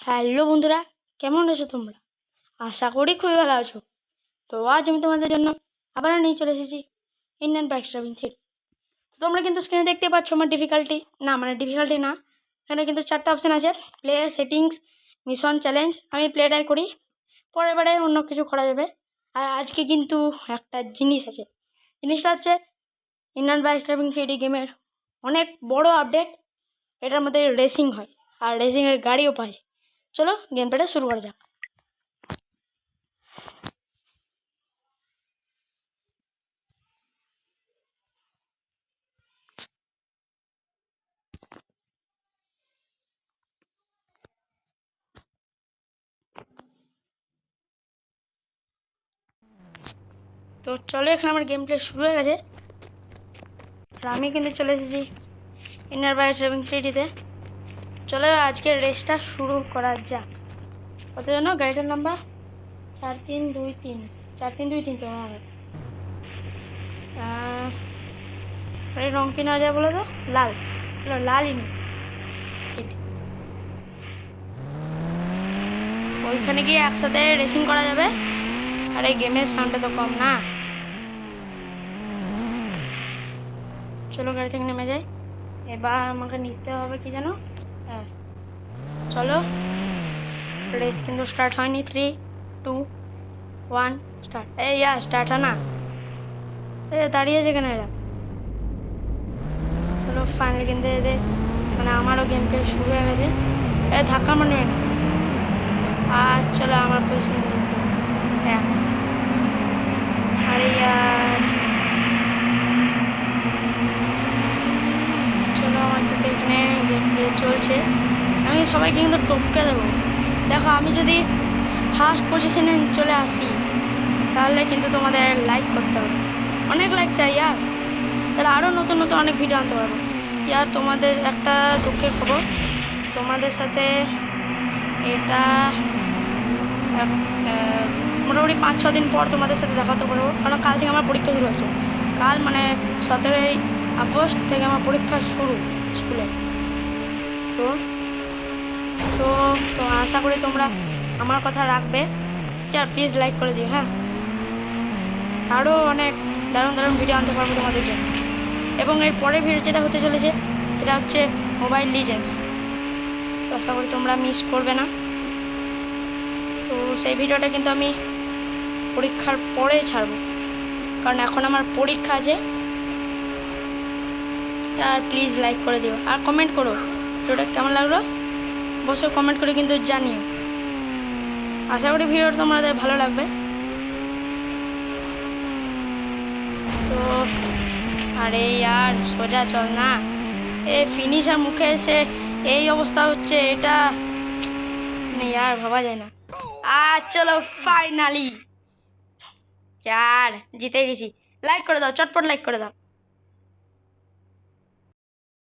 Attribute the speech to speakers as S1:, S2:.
S1: Hello বন্ধুরা, কেমন আছো তোমরা? আশা করি খুবই ভালো আছো। তো আজ আমি তোমাদের জন্য আবারও নিয়ে চলে এসেছি ইন্ডিয়ান বাইক ড্রাইভিং থ্রি। তো তোমরা কিন্তু স্ক্রিনে দেখতে পাচ্ছ আমার ডিফিকাল্টি না, এখানে কিন্তু 4টা অপশান আছে: প্লে, সেটিংস, মিশন, চ্যালেঞ্জ। আমি প্লেটাই করি, পরের বারে অন্য কিছু করা যাবে। আর আজকে কিন্তু একটা জিনিস আছে, জিনিসটা হচ্ছে ইন্ডিয়ান বাইক ড্রাইভিং থ্রি গেমের অনেক বড় আপডেট। এটার মধ্যে রেসিং হয় আর রেসিংয়ের গাড়িও পাওয়া যায়। চলো গেম প্লেটা শুরু করা যাক। তো চলো, এখানে আমার গেম প্লে শুরু হয়ে গেছে আর আমি কিন্তু চলে এসেছি ইন্ডিয়ান বাইক ড্রাইভিং থ্রিতে। চলো আজকের রেসটা শুরু করা যাক। কত জন্য গাড়িটার নাম্বার 4323 4323। তো গাড়ির রং কি নেওয়া যায় বলো তো? লাল। চলো লালই নি। ওইখানে গিয়ে একসাথে রেসিং করা যাবে। আর এই গেমের সাউন্ডটা তো কম না। চলো গাড়ি থেকে নেমে যাই। এবার আমাকে নিতে হবে কি জানো? হ্যাঁ চলো, রেস কিন্তু স্টার্ট হয়নি। 3, 2, 1 স্টার্ট। এই স্টার্ট হয় না, দাঁড়িয়েছে কেন এরা? চলো ফাইনালি কিন্তু এদের মানে আমারও গেম প্লে শুরু হয়ে গেছে। এটা ধাক্কা মনে হয় না। আর চলো আমার পজিশন কিন্তু আরে চলো আমার কিন্তু এখানে গেম প্লে চলছে। আমি সবাইকে কিন্তু টপকে দেবো। দেখো, আমি যদি ফার্স্ট পজিশনে চলে আসি তাহলে কিন্তু তোমাদের লাইক করতে হবে, অনেক লাইক চাই তাহলে আরও নতুন নতুন অনেক ভিডিও আনতে পারবো। তোমাদের একটা দুঃখের খবর, তোমাদের সাথে এটা মোটামুটি 5-6 দিন পর তোমাদের সাথে দেখাতে পারবো, কারণ কাল থেকে আমার পরীক্ষা শুরু হচ্ছে। কাল মানে 17ই আগস্ট থেকে আমার পরীক্ষা শুরু স্কুলে। তো তো তো আশা করি তোমরা আমার কথা রাখবে। প্লিজ লাইক করে দিও। আরও অনেক দারুণ দারুণ ভিডিও আনতে পারবো তোমাদের জন্য। এবং এর পরের ভিডিও যেটা হতে চলেছে সেটা হচ্ছে মোবাইল লিজেন্ডস। তো আশা করি তোমরা মিস করবে না। তো সেই ভিডিওটা কিন্তু আমি পরীক্ষার পরে ছাড়বো, কারণ এখন আমার পরীক্ষা আছে। আর প্লিজ লাইক করে দিও আর কমেন্ট করো ভিডিওটা কেমন লাগলো, অবশ্যই কমেন্ট করে কিন্তু জানিও। আশা করি ভিডিওটা তোমাদের ভালো লাগবে। তো আরে সোজা চল না, ফিনিশার মুখে এসে এই অবস্থা হচ্ছে, এটা ভাবা যায় না। চলো ফাইনালি জিতে গেছি। লাইক করে দাও, চটপট লাইক করে দাও।